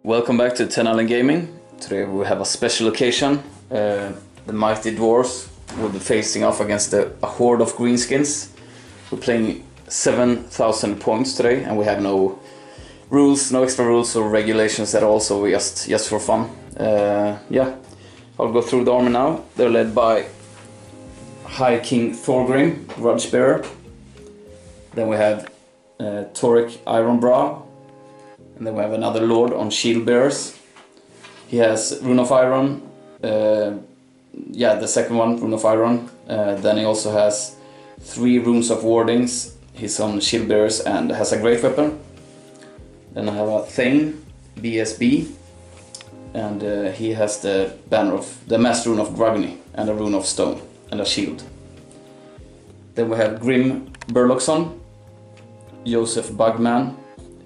Welcome back to 10 Island Gaming. Today we have a special occasion. The mighty Dwarfs will be facing off against a horde of greenskins. We're playing 7,000 points today, and we have no rules, no extra rules or regulations at all, so we just for fun. Yeah, I'll go through the army now. They're led by High King Thorgrim Grudgebearer. Then we have Karak Azul. And then we have another lord on shield bearers. He has Rune of Iron. Yeah, the second one, Rune of Iron. Then he also has 3 runes of wardings. He's on shield bearers and has a great weapon. Then I have a Thane, BSB. And he has the banner of the master rune of Grugny and a rune of stone and a shield. Then we have Grimgor, Joseph Bugman,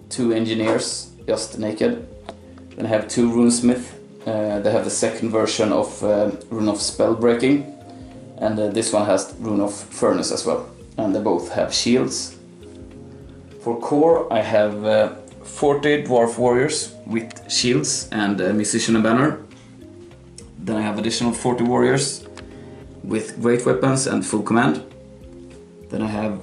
2 engineers, just naked. Then I have 2 runesmith. They have the second version of rune of spell breaking, and this one has rune of furnace as well. And they both have shields. For core, I have 40 dwarf warriors with shields and musician and banner. Then I have additional 40 warriors with great weapons and full command. Then I have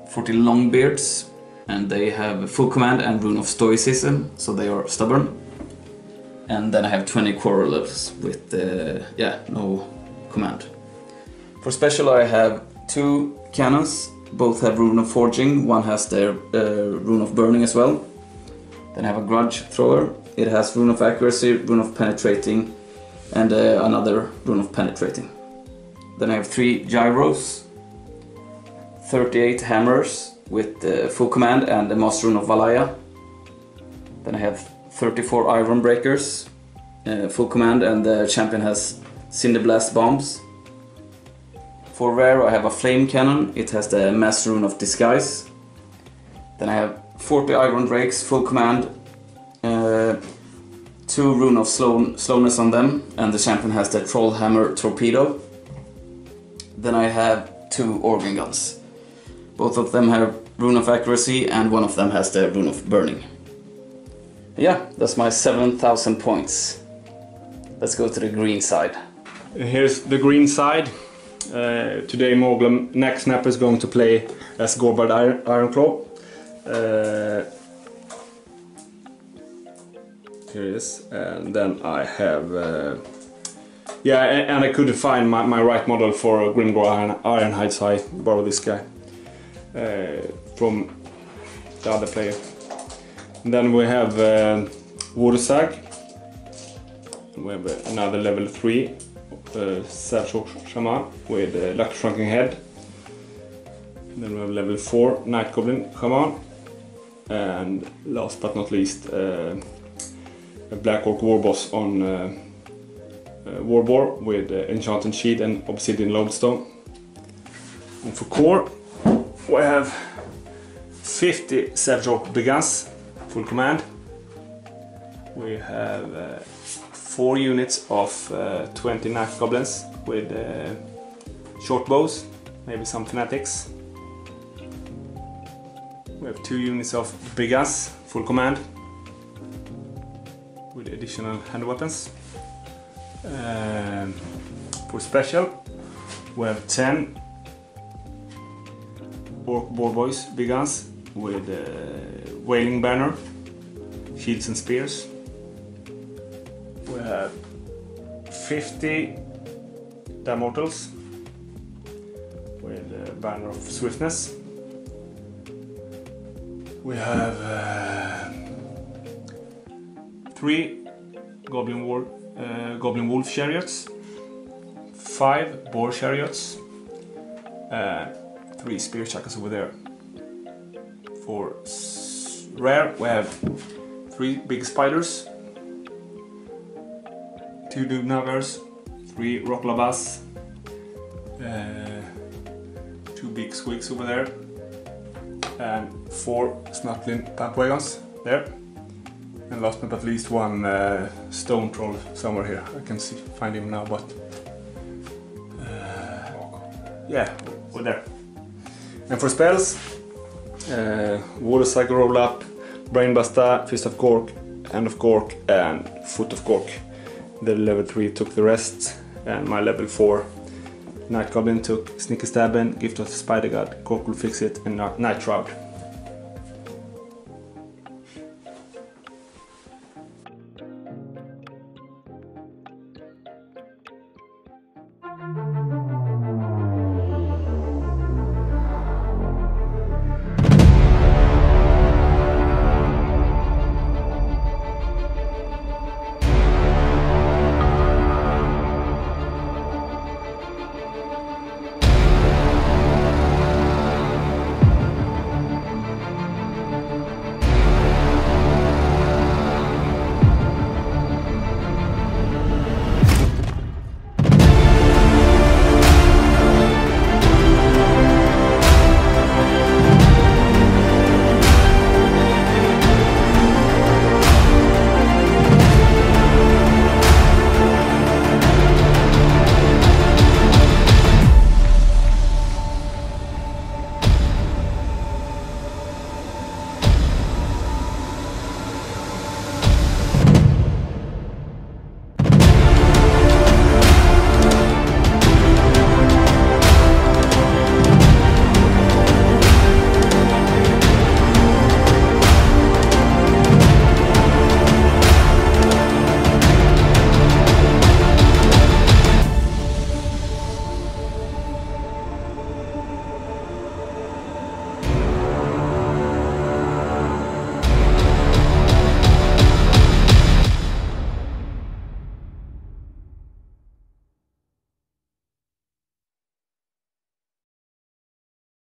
40 longbeards, and they have full command and rune of stoicism, so they are stubborn. And then I have 20 quarrelers with no command. For special I have 2 cannons, both have rune of forging, one has their rune of burning as well. Then I have a grudge thrower, it has rune of accuracy, rune of penetrating, and another rune of penetrating. Then I have 3 gyros, 38 hammers with full command and the master rune of Valaya. Then I have 34 iron breakers, full command, and the champion has cinder blast bombs. For rare I have a flame cannon, it has the master rune of disguise. Then I have 40 iron brakes, full command, 2 rune of slowness on them, and the champion has the troll hammer torpedo. Then I have 2 organ guns. Both of them have rune of accuracy and one of them has the rune of burning. Yeah, that's my 7,000 points. Let's go to the green side. Here's the green side. Today Moglum Neck Snapper is going to play as Gorbald Ironclaw. Here it is. And then I have... and I couldn't find my right model for Grimgor Ironhide, so I borrowed this guy from the other player. And then we have Watersag. We have another level 3 Savage Shaman with Lucky Shrunken Head. And then we have level 4 Night Goblin Shaman. And last but not least a Black Orc Warboss on Warboar with Enchanted Shield and Obsidian Lodestone. And for core we have 50 Savage Orc Brigands, full command. We have 4 units of 20 Night Goblins with short bows, maybe some Fanatics. We have 2 units of Brigands, full command, with additional hand weapons. For special, we have 10 Orc Boar Boys Brigands with Wailing Banner, shields and spears. We have 50 Damortals with Banner of Swiftness. We have 3 Goblin Wolf Chariots, 5 Boar Chariots, 3 Spear Chuckers over there. For rare we have 3 big spiders, 2 Dugnaggers, 3 Rocklabas, 2 big squigs over there, and 4 Snutlin Pampwagons there. And last but not least 1 stone troll somewhere here. I can find him now, but yeah, over there. And for spells, Water Cycle Roll Up, Brainbuster, Fist of Cork, Hand of Gork and Foot of Gork. The level 3 took the rest, and my level 4 Night Goblin took Sneaky Stabbing, Gift of the Spider God, Gork will fix it, and Night Shroud.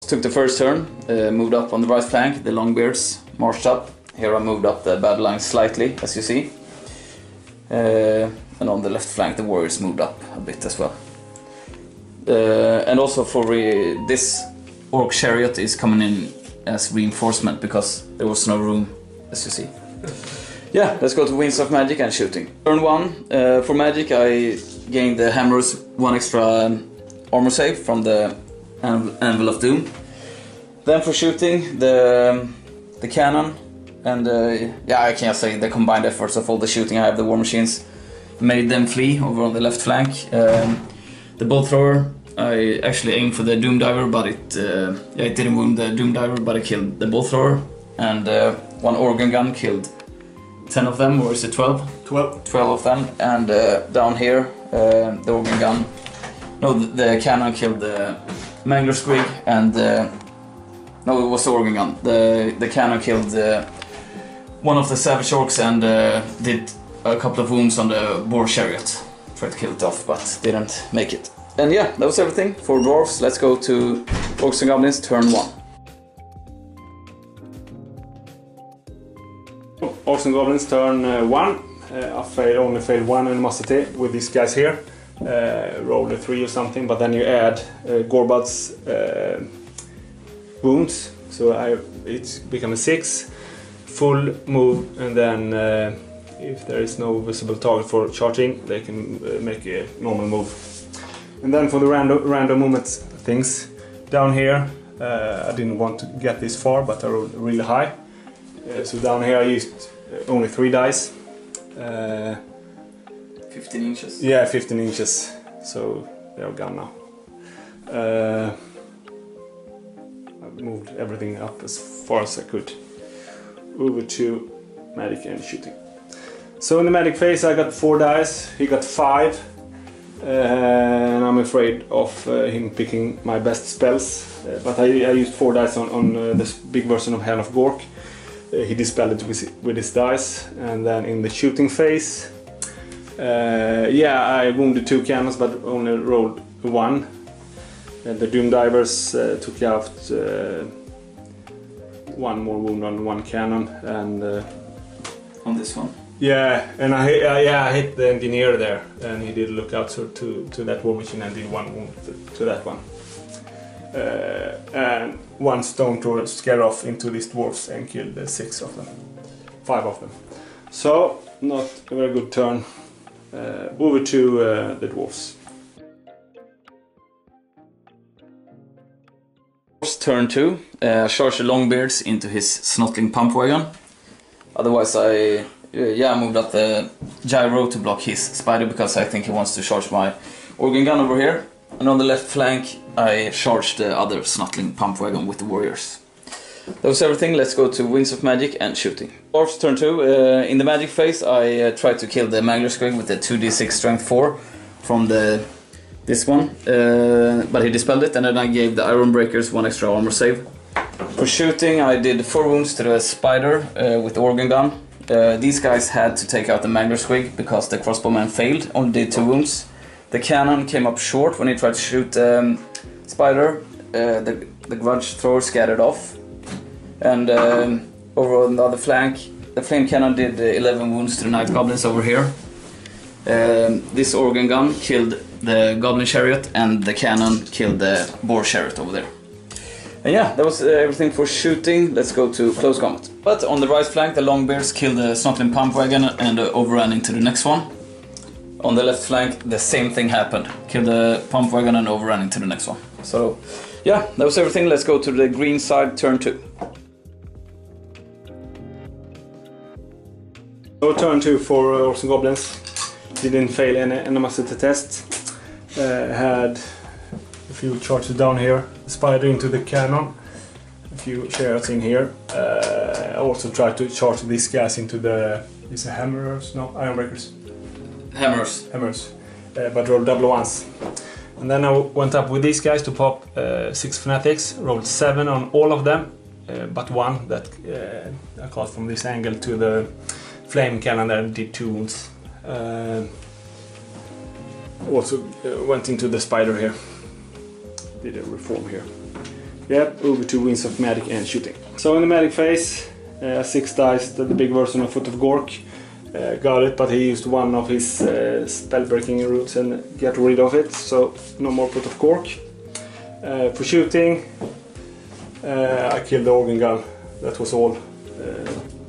Took the first turn, moved up on the right flank, the Longbeards marched up. Here I moved up the battle line slightly, as you see. And on the left flank the warriors moved up a bit as well. And also for this Orc chariot is coming in as reinforcement because there was no room, as you see. Yeah, let's go to Winds of Magic and shooting. Turn 1, for magic I gained the Hammer's 1 extra armor save from the Anvil of Doom. Then for shooting, the cannon and yeah, I can't say the combined efforts of all the shooting I have, the war machines, made them flee over on the left flank. The bolt thrower, I actually aimed for the Doom Diver, but it didn't wound the Doom Diver, but it killed the bolt thrower. And one organ gun killed 10 of them, or is it 12? 12 of them. And down here, the organ gun, no, the cannon killed the Mangler Squig, and no, it was the organ gun. The cannon killed one of the Savage Orcs and did a couple of wounds on the Boar Chariot. Tried to kill it off, but didn't make it. And yeah, that was everything for Dwarfs. Let's go to Orcs and Goblins, turn 1. Orcs and Goblins, turn 1. I only failed 1 animosity with these guys here. Roll a 3 or something, but then you add Gorbad's wounds, so it's become a 6. Full move, and then if there is no visible target for charging, they can make a normal move. And then for the random movements things, down here, I didn't want to get this far, but I rolled really high. So down here I used only 3 dice. 15 inches? Yeah, 15 inches. So they are gone now. I moved everything up as far as I could. Over to magic and shooting. So in the magic phase I got 4 dice, he got 5. And I'm afraid of him picking my best spells. But I used 4 dice on this big version of Hand of Gork. He dispelled it with his dice. And then in the shooting phase, yeah, I wounded 2 cannons but only rolled 1. The Doom Divers took out 1 more wound on 1 cannon, and on this one? Yeah, and I hit the engineer there, and he did look out to that war machine and did 1 wound to that one. And 1 stone to scare off into these dwarfs and killed 6 of them. 5 of them. So, not a very good turn. Over to the dwarfs. Turn 2, charge the Longbeards into his Snotling pump wagon. Otherwise I yeah, I moved up the gyro to block his spider because I think he wants to charge my organ gun over here. And on the left flank I charged the other snuttling pump wagon with the warriors. That was everything. Let's go to Wings of Magic and shooting. Dwarfs turn 2. In the magic phase I tried to kill the Mangler Squig with the 2d6 strength 4 from this one, but he dispelled it, and then I gave the Iron Breakers 1 extra armor save. For shooting I did 4 wounds to the spider with the organ gun. These guys had to take out the Mangler Squig because the crossbowman failed, only did 2 wounds. The cannon came up short when he tried to shoot spider. The grudge thrower scattered off. And over on the other flank, the flame cannon did 11 wounds to the Night Goblins over here. This organ gun killed the Goblin Chariot, and the cannon killed the Boar Chariot over there. And yeah, that was everything for shooting. Let's go to close combat. But on the right flank, the Longbeards killed the Snuttling Pump Wagon and overran into the next one. On the left flank, the same thing happened. Killed the Pump Wagon and overran into the next one. So yeah, that was everything. Let's go to the green side, turn 2. So turn 2 for Orcs Goblins. Didn't fail any animosity test. Had a few charges down here. Spider into the cannon. A few chariots in here. I also tried to charge these guys into the... Is it hammers? No, iron breakers. Hammers. But rolled double ones. And then I went up with these guys to pop 6 Fanatics. Rolled 7 on all of them. But 1 that I cast from this angle to the flame cannon and did 2 wounds. Also went into the spider here. Did a reform here. Yeah, over to Wings of Magic and shooting. So in the magic phase, 6 dice, the big version of Foot of Gork. Got it, but he used one of his spell breaking routes and got rid of it, so no more Foot of Gork. For shooting, I killed the organ gun. That was all.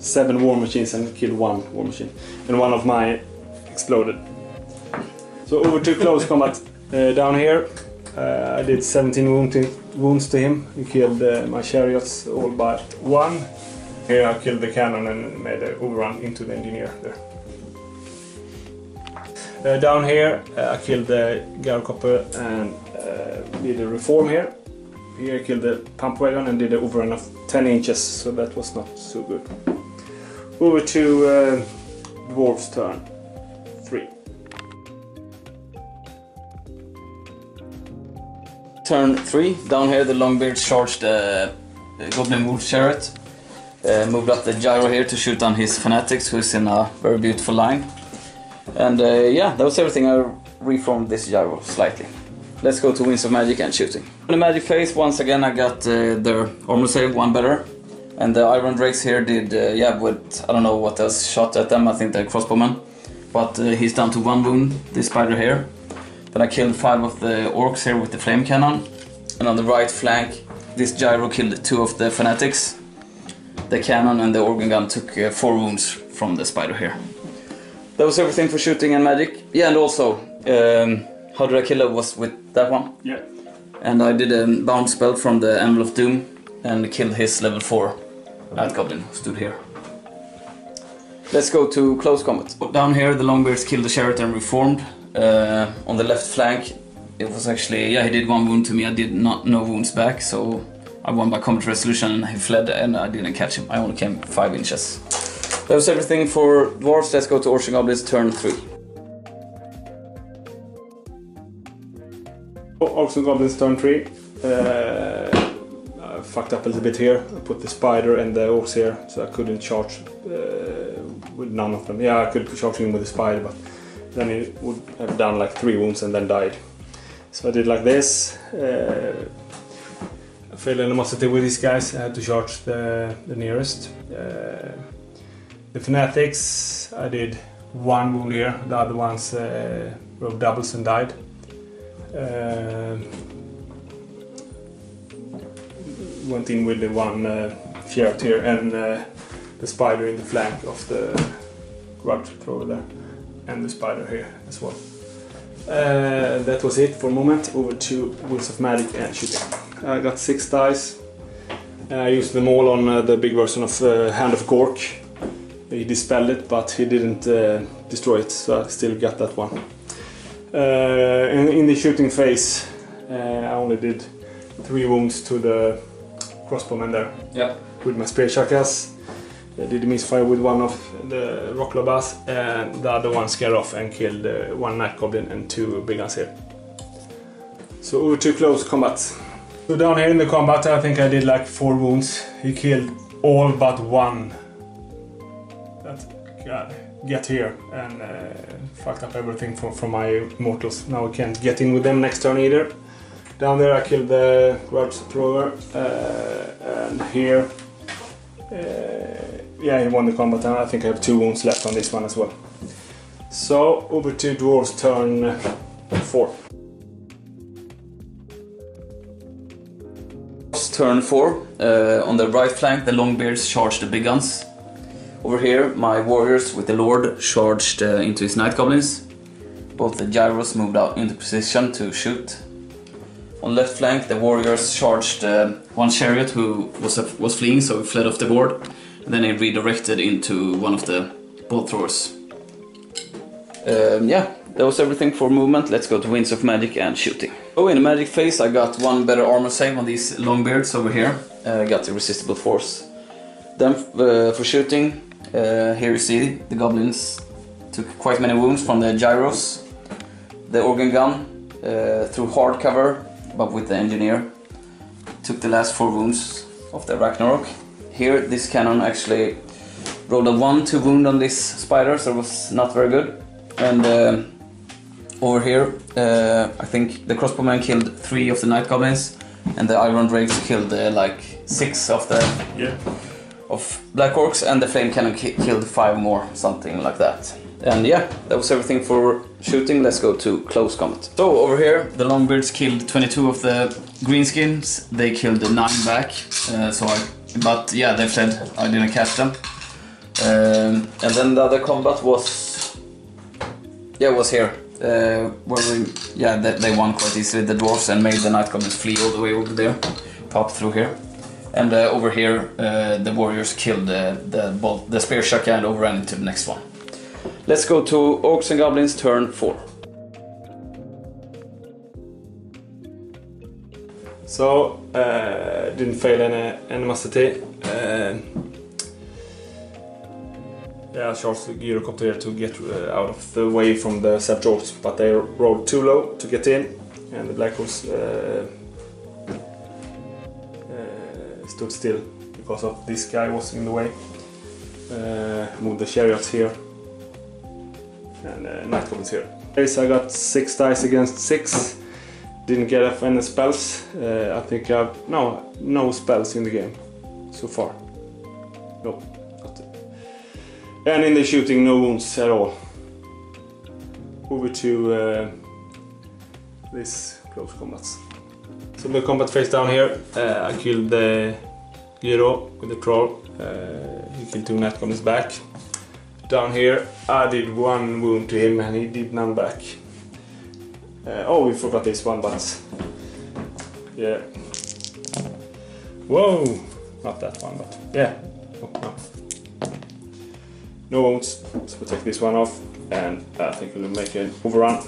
7 war machines and killed 1 war machine, and one of mine exploded. So over to close combat. Down here I did 17 wounds to him. He killed my chariots all but 1. Here I killed the cannon and made an overrun into the engineer there. Down here I killed the Garcopper and did a reform here. Here I killed the pump wagon and did an overrun of 10 inches, so that was not so good. Over to Dwarfs turn 3. Turn 3. Down here the Longbeards charged the Goblin Wolf Chariot. Moved up the gyro here to shoot down his Fanatics, who's in a very beautiful line. And yeah, that was everything. I reformed this gyro slightly. Let's go to Wings of Magic and shooting. In the magic phase, once again I got their armor save 1 better. And the Iron Drakes here did, yeah, with, I don't know what else shot at them, I think they're crossbowmen. But he's down to 1 wound, this spider here. Then I killed 5 of the orcs here with the flame cannon. And on the right flank, this gyro killed 2 of the Fanatics. The cannon and the organ gun took 4 wounds from the spider here. That was everything for shooting and magic. Yeah, and also, how did I kill it was with that one. Yeah. And I did a bound spell from the Anvil of Doom and killed his level 4 Night Goblin who stood here. Let's go to close combat. Down here the Longbeards killed the chariot and reformed. On the left flank it was actually, yeah, he did 1 wound to me. I did no wounds back, so I won by combat resolution and he fled and I didn't catch him. I only came 5 inches. That was everything for Dwarfs. Let's go to Orcs Goblins turn 3. Orcs Goblins turn 3. I fucked up a little bit here. I put the spider and the orcs here, so I couldn't charge with none of them. Yeah, I could charge him with the spider, but then he would have done like 3 wounds and then died. So I did like this. I failed animosity with these guys. I had to charge the nearest. The Fanatics, I did 1 wound here. The other ones rolled doubles and died. Went in with the 1 chariot here and the spider in the flank of the grudge thrower there, and the spider here as well. That was it for a moment. Over to Wings of Magic and shooting. I got 6 dice. I used them all on the big version of Hand of Gork. He dispelled it, but he didn't destroy it, so I still got that one. In the shooting phase, I only did 3 wounds to the crossbowman there. Yeah. With my spear shakas. I did a misfire with one of the rock lobas, and the other one scared off and killed 1 night goblin and 2 big guns here. So over to close combat. So down here in the combat, I think I did like 4 wounds. He killed all but 1. That get here and fucked up everything from my mortals. Now I can't get in with them next turn either. Down there I killed the grudge thrower, and here, yeah, he won the combat, and I think I have 2 wounds left on this one as well. So over to dwarves turn 4. Turn 4, on the right flank the longbeards charged the big guns. Over here my warriors with the lord charged into his night goblins. Both the gyros moved out into position to shoot. On left flank the warriors charged 1 chariot who was fleeing, so he fled off the board. And then he redirected into one of the bolt throwers. Yeah, that was everything for movement. Let's go to Winds of Magic and shooting. Oh, in the magic phase I got 1 better armor save on these longbeards over here. I got the resistible force. Then for shooting, here you see the goblins took quite many wounds from the gyros. The organ gun through hard cover, but with the engineer, took the last 4 wounds of the Ragnarok. Here this cannon actually rolled a 1 to wound on this spider, so it was not very good. And over here I think the crossbowman killed 3 of the night goblins, and the iron drakes killed like 6 of the of black orcs, and the flame cannon killed 5 more, something like that. And yeah, that was everything for shooting. Let's go to close combat. So over here the longbeards killed 22 of the greenskins. They killed 9 back, but yeah, they fled. I didn't catch them. And then the other combat was here. They won quite easily, the dwarfs, and made the night goblins flee all the way over there, pop through here. And over here the warriors killed the spear shaka and overran into the next one. Let's go to Orcs and Goblins turn 4. So didn't fail any animosity. Yeah, I charged the gyrocopter here to get out of the way from the savage orcs, but they rolled too low to get in, and the black orcs stood still because of this guy was in the way. Moved the chariots here, and night goblins here. So I got 6 dice against 6. Didn't get off any spells. I think I have no spells in the game so far. No. And in the shooting, no wounds at all. Over to this close combats. So the combat phase down here, I killed the gyro with the troll. He killed 2 night goblins back. Down here, I did 1 wound to him and he did none back. Oh, we forgot this one, but yeah. Whoa, not that one, but yeah. Oh, no. No wounds, so we'll take this one off, and I think we'll make an overrun.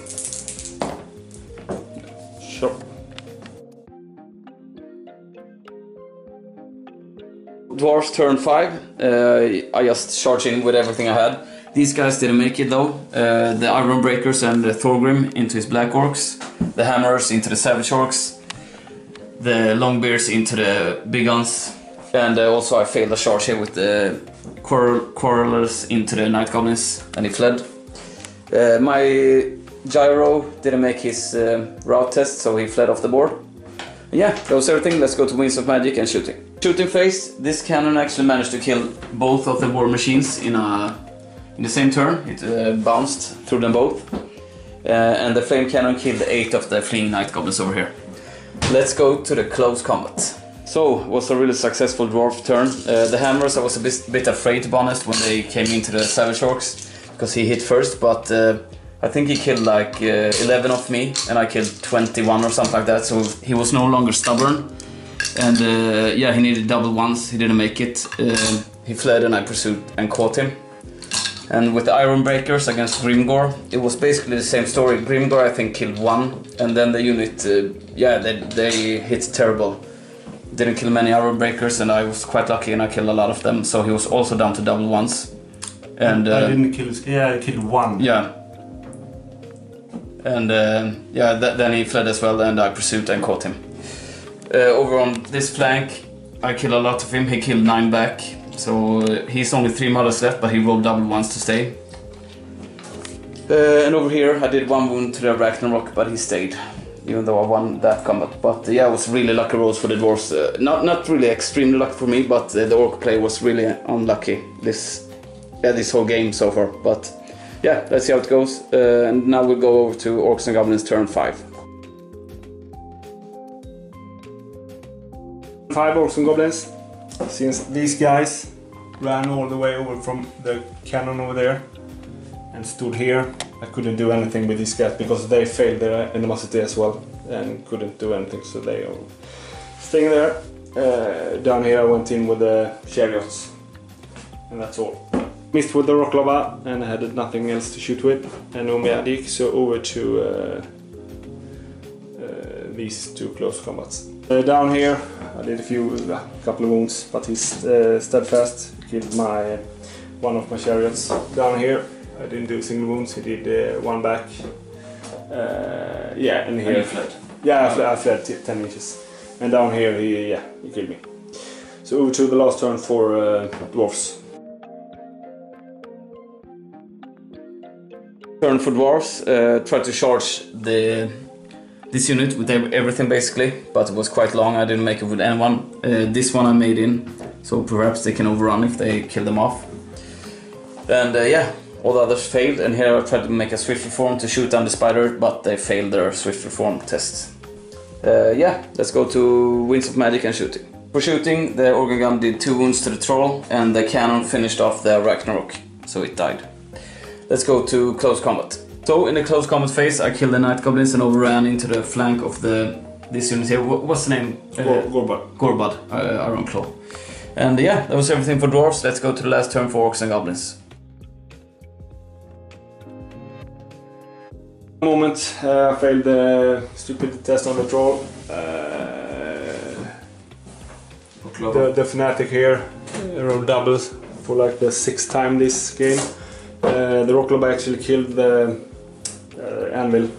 Sure. Dwarfs turn 5. I just charged in with everything I had. These guys didn't make it though. The Iron Breakers and the Thorgrim into his Black Orcs. The Hammers into the Savage Orcs. The Longbeards into the Big Guns. And also I failed a charge here with the Quarrelers into the Night Goblins, and he fled. My Gyro didn't make his route test, so he fled off the board. And yeah, that was everything. Let's go to Winds of Magic and shooting. Shooting phase, this cannon actually managed to kill both of the war machines in the same turn. It bounced through them both. And the flame cannon killed 8 of the fleeing Night Goblins over here. Let's go to the close combat. So, it was a really successful dwarf turn. The hammers, I was a bit afraid, to be honest, when they came into the Savage Orcs, because he hit first, but I think he killed like 11 of me, and I killed 21 or something like that, so he was no longer stubborn. And yeah, he needed double ones, he didn't make it. He fled and I pursued and caught him. And with the Iron Breakers against Grimgor, it was basically the same story. Grimgor, I think, killed one, and then the unit, they hit terrible. Didn't kill many Iron Breakers, and I was quite lucky, and I killed a lot of them. So he was also down to double ones. And I didn't kill. Yeah, I killed one. Yeah. And then he fled as well, and I pursued and caught him. Over on this flank, I killed a lot of him. He killed 9 back. So he's only 3 models left, but he rolled double ones to stay. And over here I did 1 wound to the Ragnarok, but he stayed, even though I won that combat. But yeah, it was really lucky rolls for the Dwarfs. Not really extremely lucky for me, but the Orc play was really unlucky this whole game so far. But yeah, let's see how it goes. And now we'll go over to Orcs and Goblins turn 5. 5 Orcs and Goblins. Since these guys ran all the way over from the cannon over there and stood here, I couldn't do anything with these guys because they failed their animosity as well and couldn't do anything, so they are staying there. Down here I went in with the chariots, and that's all. Missed with the rock lava and I had nothing else to shoot with and no magic, so over to these 2 close combats. Down here I did a couple of wounds, but he's steadfast, killed one of my chariots. Down here I didn't do single wounds, he did 1 back. And here... And you fled? Yeah, I fled 10 inches. And down here he killed me. So over to the last turn for Dwarfs. Turn for Dwarfs, tried to charge this unit with everything basically, but it was quite long. I didn't make it with anyone. This one I made in, so perhaps they can overrun if they kill them off. And all the others failed, and here I tried to make a swift reform to shoot down the spider, but they failed their swift reform test. Let's go to Winds of Magic and shooting. For shooting, the organ gun did 2 wounds to the troll, and the cannon finished off the Ragnarok, so it died. Let's go to close combat. So in the close combat phase, I killed the Night Goblins and overran into the flank of this unit here. What's the name? Gorbad, Iron Claw. And that was everything for Dwarfs. Let's go to the last turn for Orcs and Goblins. Moment, I failed the stupid test on the troll. The Fanatic here rolled doubles for like the 6th time this game. The rock lava actually killed the anvil,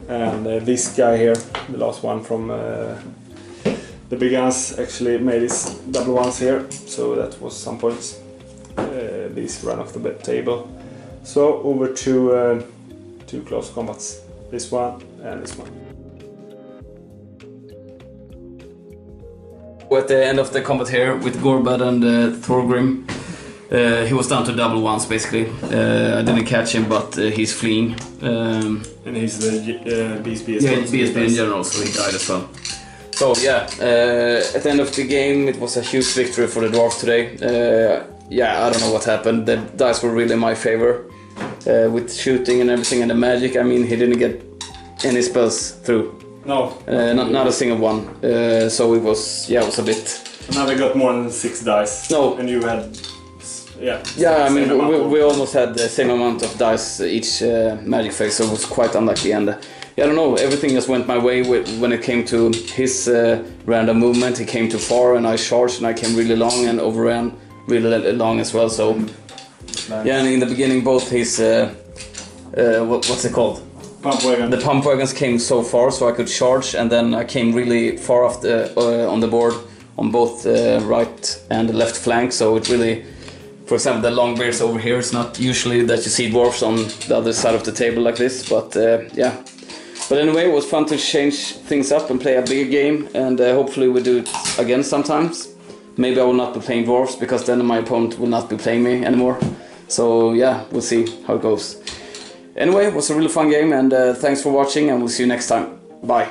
and this guy here, the last one from the big guns, actually made his double ones here, so that was some points. These ran off the table. So over to 2 close combats, this one and this one. At the end of the combat here with Gorbad and Thorgrim, he was down to double ones basically. I didn't catch him, but he's fleeing. And he's the BSB as well. Yeah, BSB in general, so he died as well. So at the end of the game, it was a huge victory for the Dwarfs today. I don't know what happened. The dice were really in my favor. With shooting and everything and the magic, I mean, he didn't get any spells through. No. Not a single one. So it was a bit... Now we got more than 6 dice. No. And you had... I mean, we almost had the same amount of dice each magic phase, so it was quite unlucky. And I don't know, everything just went my way when it came to his random movement. He came too far, and I charged, and I came really long and overran really long as well. So and in the beginning, both his what's it called? Pump wagon. The pump wagons came so far, so I could charge, and then I came really far off on the board on both right and the left flank. So it really. For example, the long bears over here, it's not usually that you see dwarfs on the other side of the table like this, but But anyway, it was fun to change things up and play a bigger game, and hopefully we'll do it again sometimes. Maybe I will not be playing dwarfs, because then my opponent will not be playing me anymore. So yeah, we'll see how it goes. Anyway, it was a really fun game, and thanks for watching, and we'll see you next time. Bye.